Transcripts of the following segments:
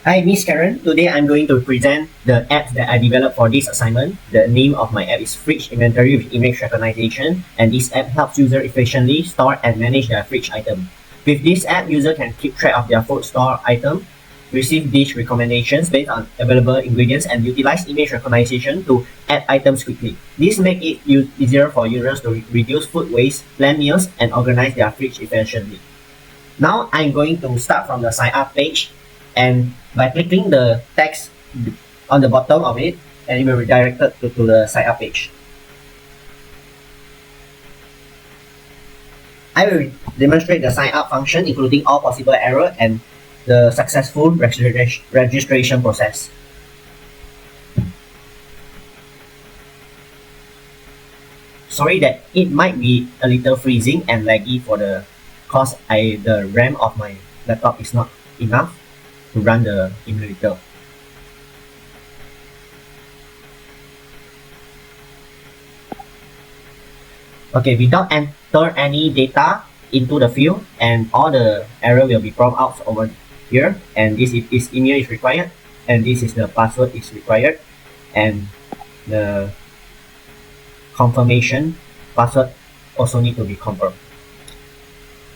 Hi, Miss Karen. Today I'm going to present the app that I developed for this assignment. The name of my app is Fridge Inventory with Image Recognition, and this app helps users efficiently store and manage their fridge item. With this app, users can keep track of their food store item, receive dish recommendations based on available ingredients, and utilize image recognition to add items quickly. This makes it easier for users to reduce food waste, plan meals, and organize their fridge efficiently. Now I'm going to start from the sign up page, and by clicking the text on the bottom of it, and it will redirect it to the sign up page. I will demonstrate the sign up function, including all possible errors and the successful registration process. Sorry that it might be a little freezing and laggy for the cause the RAM of my laptop is not enough to run the emulator. Okay, without enter any data into the field, and all the error will be prompted out over here, and this is email is required, and this is the password is required, and the confirmation password also need to be confirmed.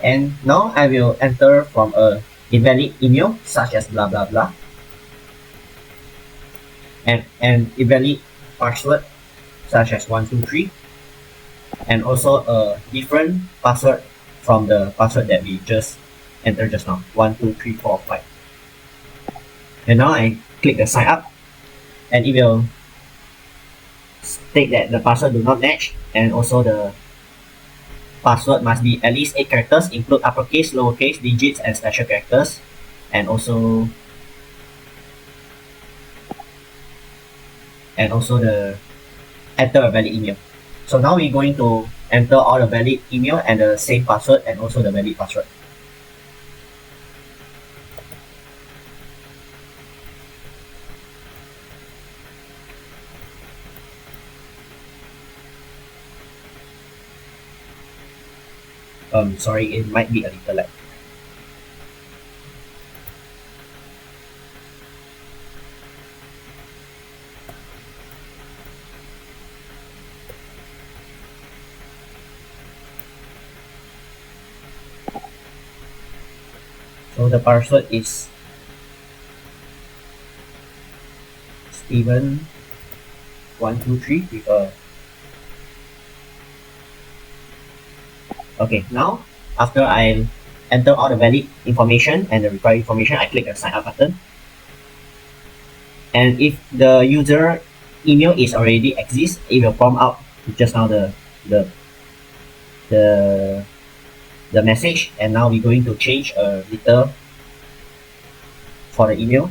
And now I will enter from a invalid email such as blah blah blah, and an invalid password such as 123, and also a different password from the password that we just entered just now, 1 2 3 4 5. And now I click the sign up, and it will state that the password do not match, and also the password must be at least 8 characters, include uppercase, lowercase, digits, and special characters, and also the enter a valid email. So now we're going to enter all the valid email and the same password and also the valid password. Sorry, it might be a little lag. So the password is Steven123 with a. Okay, now after I enter all the valid information and the required information, I click the sign up button. And if the user email is already exists, it will prompt out just now the message. And now we're going to change a little for the email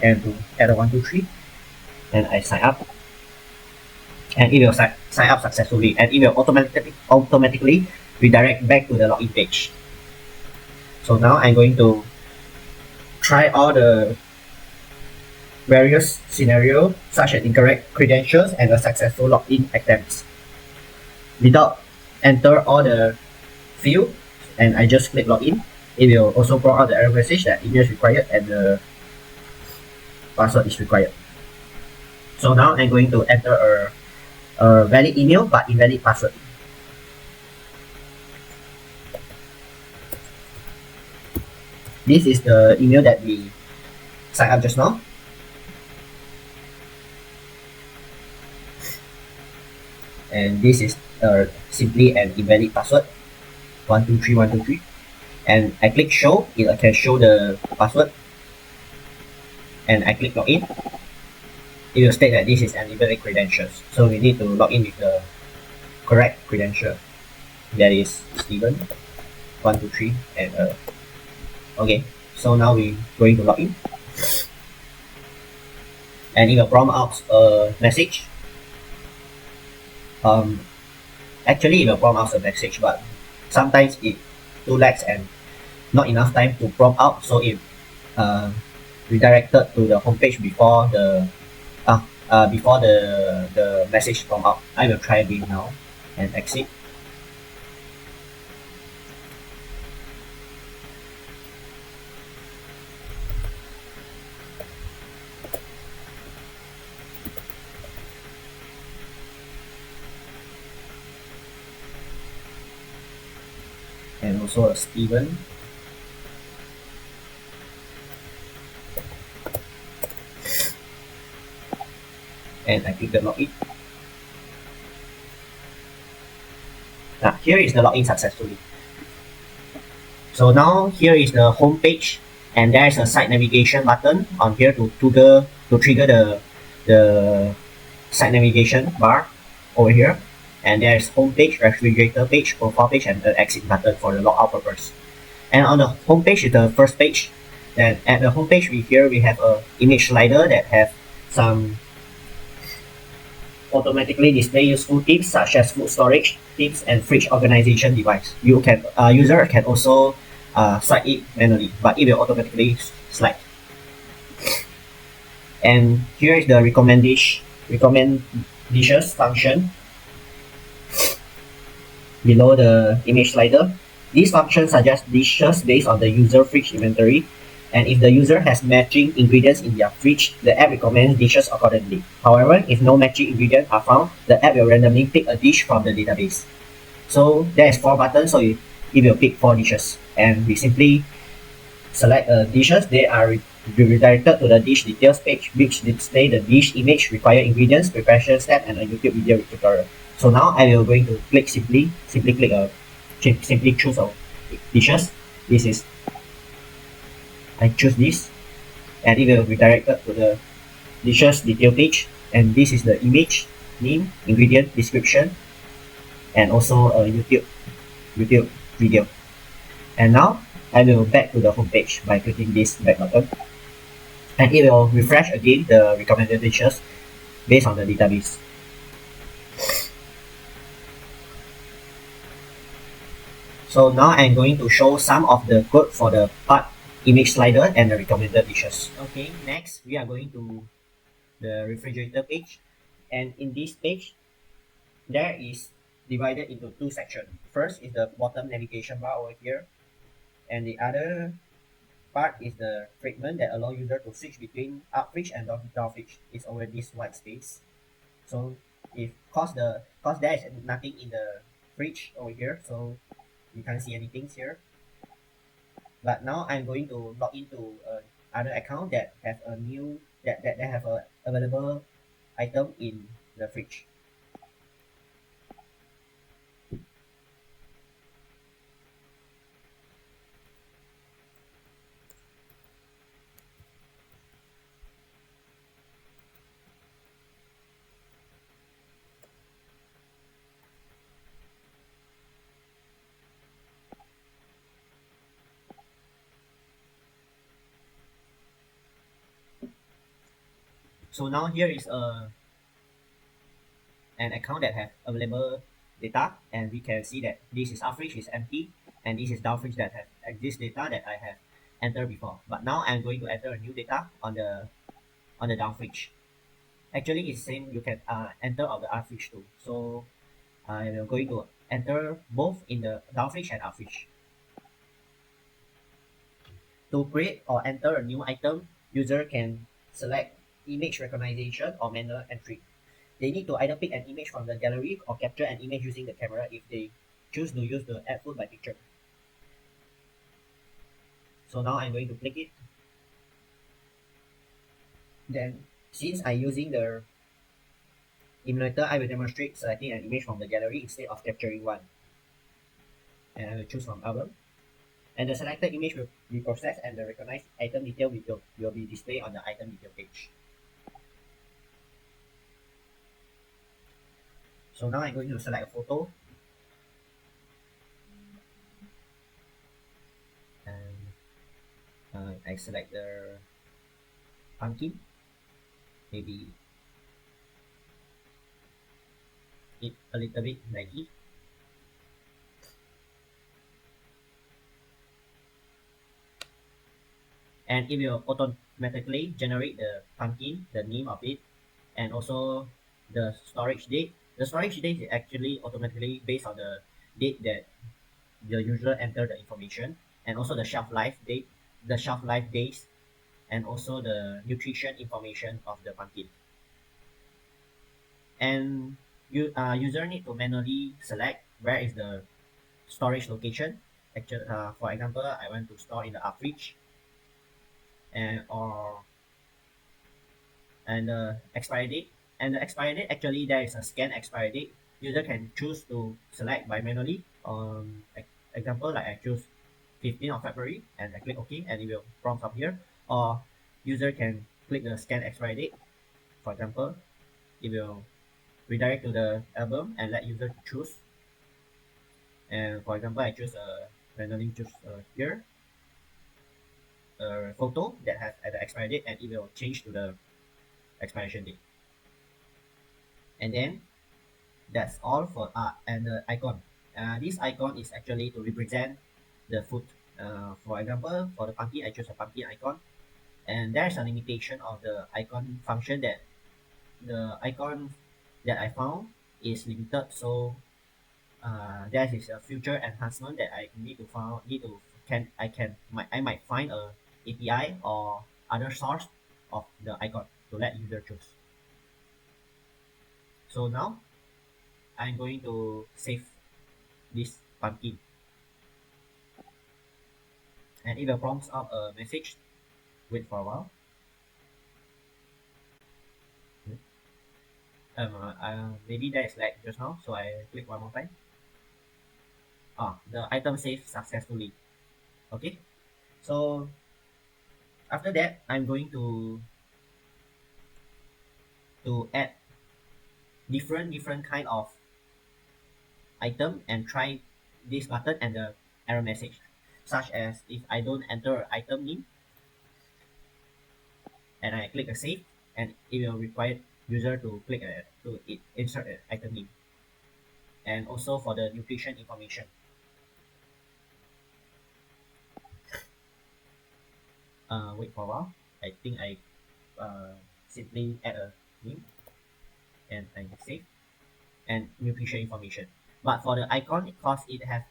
and to add a 123, and I sign up, and it will sign up successfully, and it will automatically redirect back to the login page. So now I'm going to try all the various scenarios such as incorrect credentials and a successful login attempts. Without enter all the field, and I just click login, it will also prompt out the error message that email is required and the password is required. So now I'm going to enter a valid email but invalid password. This is the email that we signed up just now. And this is simply an invalid password, 123123. And I click show, it can show the password. And I click login. It will state that this is an invalid credentials. So we need to log in with the correct credential. That is Steven123 and okay, so now we're going to log in, and it will prompt out a message. Actually it will prompt out a message, but sometimes it too lags and not enough time to prompt out, so it redirected to the homepage before the message prompt out. I will try again now and exit. also a Steven. And I click the login. Here is the login successfully. So now here is the home page, and there's a site navigation button on here to trigger the site navigation bar over here. And there's home page, refrigerator page, profile page, and the exit button for the logout purpose. And on the home page is the first page. Then at the home page we have a image slider that have some automatically display useful tips such as food storage tips and fridge organization device. User can also slide it manually, but it will automatically slide. And here is the recommend dishes function below the image slider. These functions suggest dishes based on the user fridge inventory, and if the user has matching ingredients in their fridge, the app recommends dishes accordingly. However, if no matching ingredients are found, the app will randomly pick a dish from the database. So there is 4 buttons, so it will pick 4 dishes, and we simply select dishes. They are redirected to the dish details page, which display the dish image, required ingredients, preparation step, and a YouTube video tutorial. So now I will going to click simply choose our dishes. This is I choose this, and it will be directed to the dishes detail page, and this is the image, name, ingredient, description, and also a YouTube video. And now I will back to the home page by clicking this back button, and it will refresh again the recommended dishes based on the database. So now I'm going to show some of the code for the part image slider and the recommended dishes. Okay, next we are going to the refrigerator page, and in this page there is divided into 2 sections. First is the bottom navigation bar over here, and the other part is the fragment that allow user to switch between up fridge and down fridge. It's over this white space. So if cause there is nothing in the fridge over here, so you can't see anything here. But now I'm going to log into other account that have a new that have a available item in the fridge. So now here is an account that have available data, and we can see that this is up fridge is empty, and this is down fridge that have this data that I have entered before. But now I'm going to enter a new data on the down fridge. Actually, it's same. You can enter on the up fridge too. So I am going to enter both in the down fridge and up fridge. To create or enter a new item, user can select image recognition or manual entry. They need to either pick an image from the gallery or capture an image using the camera if they choose to use the add food by picture. So now I'm going to click it. Then since I'm using the emulator, I will demonstrate selecting an image from the gallery instead of capturing one. And I will choose from album. And the selected image will be processed, and the recognized item detail will be displayed on the item detail page. So now I'm going to select a photo, and I select the pumpkin, maybe it a little bit laggy. And it will automatically generate the pumpkin, the name of it, and also the storage date. The storage date is actually automatically based on the date that the user enter the information, and also the shelf life date, the shelf life days, and also the nutrition information of the pumpkin. And user need to manually select where is the storage location, Actually, for example, I want to store in the fridge and or and the expiry date. And the expiry date, actually there is a scan expiry date. User can choose to select by manually. Example, like I choose 15th of February and I click OK and it will prompt up here. Or user can click the scan expiry date. For example, it will redirect to the album and let user to choose. And for example, I choose randomly choose here a photo that has at the expiry date and it will change to the expiration date. And then that's all for art and the icon. This icon is actually to represent the food. For example, for the pumpkin, I choose a pumpkin icon, and there's a limitation of the icon function that the icon that I found is limited. So that is a future enhancement that I need to find. Need to can I can I might find a API or other source of the icon to let user choose. So now I'm going to save this pumpkin and it will prompt up a message. Wait for a while. Maybe there is lag just now, so I click one more time. The item saved successfully. Okay, so after that, I'm going to add different kind of item and try this button and the error message, such as if I don't enter item name and I click a save, and it will require user to click insert an item name, and also for the nutrition information. Wait for a while. I think I simply add a name and I save and nutrition information. But for the icon, because it has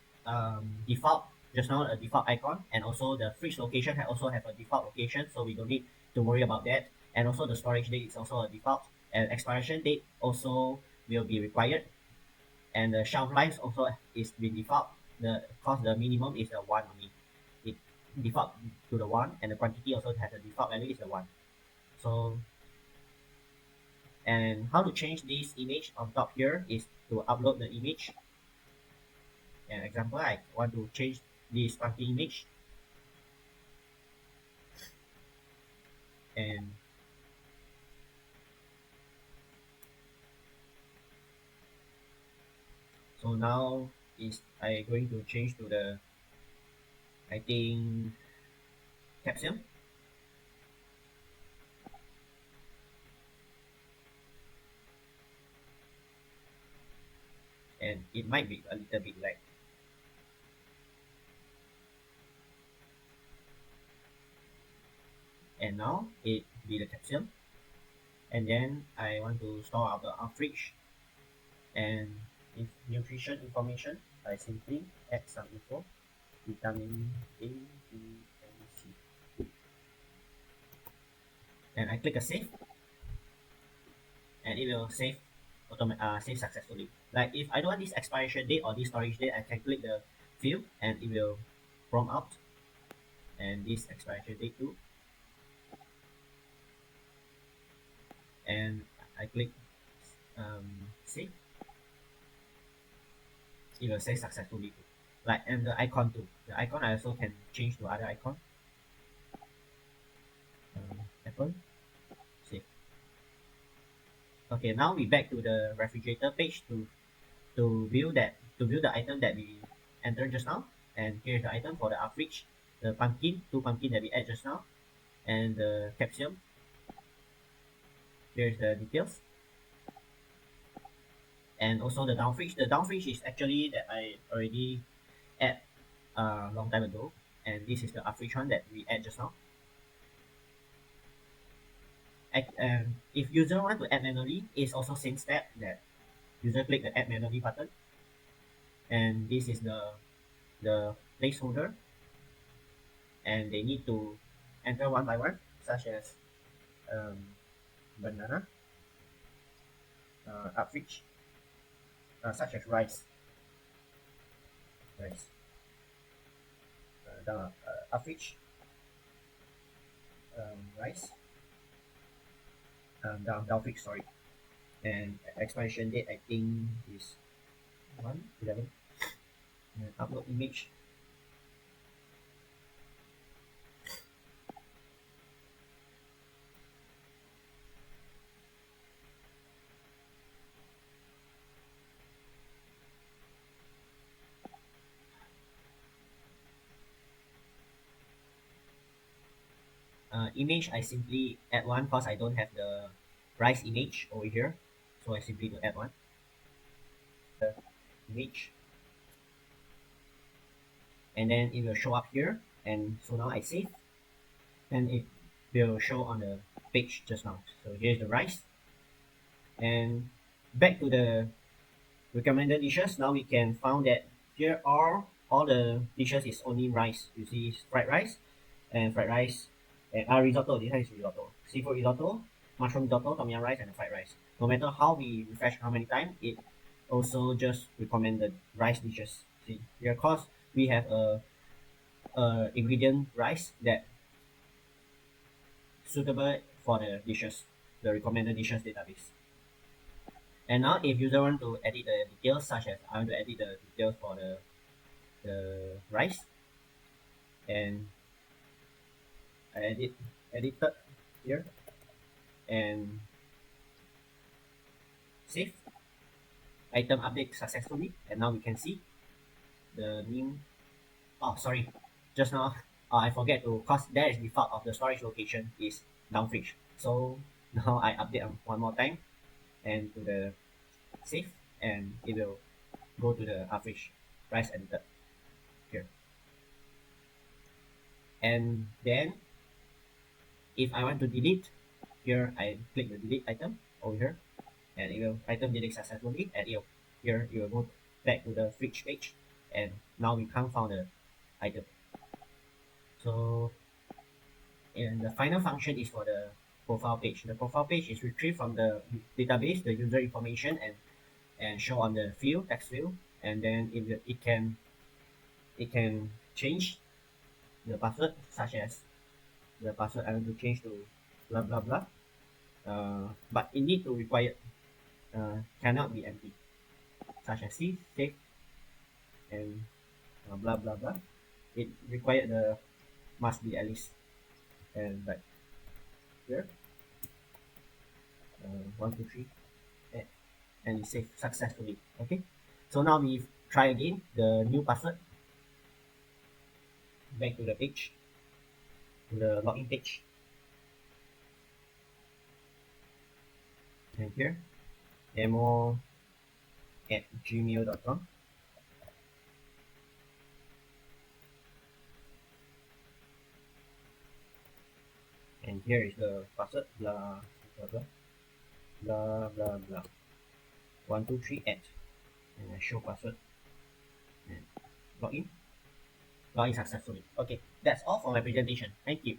default just now a default icon, and also the fridge location also have a default location, so we don't need to worry about that. And also the storage date is also a default, and expiration date also will be required, and the shelf life also is the default. The cost the minimum is the one only. It default to the one, and the quantity also has a default value is the one. So and how to change this image on top here is to upload the image. An example, I want to change this funky image, and so now is I going to change to the I think capsule, and it might be a little bit like, and now it be the capsule, and then I want to store our fridge and if nutrition information. I simply add some info, vitamin A, B, and C, and I click a save, and it will save successfully. Like if I don't want this expiration date or this storage date, I can click the field and it will prompt out and this expiration date too. And I click save, it will save successfully too. Like and the icon too. The icon I also can change to other icon. Apple, save. Okay, now we back to the refrigerator page to view the item that we entered just now. And here's the item for the fridge, the pumpkin, two pumpkin that we add just now, and the capsule. Here's the details, and also the down fridge. The down fridge is actually that I already add a long time ago, and this is the up fridge one that we add just now. If user want to add manually, it's also same step that user click the add manually button, and this is the placeholder, and they need to enter one by one, such as um, banana, upreach, such as rice. the average rice, down fix, sorry, and expiration date I think is 1/11. And upload image. Image I simply add one because I don't have the rice image over here, so I simply do add one. The image, and then it will show up here, and so now I save, and it will show on the page just now. So here's the rice, and back to the recommended dishes. Now we can find that here are all the dishes is only rice. You see fried rice and fried rice and risotto. This one is risotto. Seafood risotto, mushroom risotto, tom yum rice, and fried rice. No matter how we refresh how many times, it also just recommended rice dishes. See here, cause we have a ingredient rice that suitable for the dishes, the recommended dishes database. And now if user want to edit the details, such as I want to edit the details for the rice, and I edited here and save. Item update successfully, and now we can see the new. Oh, sorry, just now I forget to, cause there is default of the storage location is downfridge. So now I update one more time and to the save, and it will go to the average price edited here. And then if I want to delete, here I click the delete item over here, and it will item delete successfully, and here it will go back to the fridge page, and now we can't find the item. So, and the final function is for the profile page. The profile page is retrieved from the database, the user information, and show on the field, text field, and then it can change the password, such as the password I want to change to blah blah blah. But it need to require cannot be empty, such as C, save, and blah blah blah. It required the must be at least, and like here, 1 2 3, and it saved successfully. Okay, so now we try again the new password. Back to the page, to the login page, and here demo@gmail.com, and here is the password, blah blah blah blah blah blah 1 2 3 add, and I show password and login successfully. Okay, that's all for my presentation. Thank you.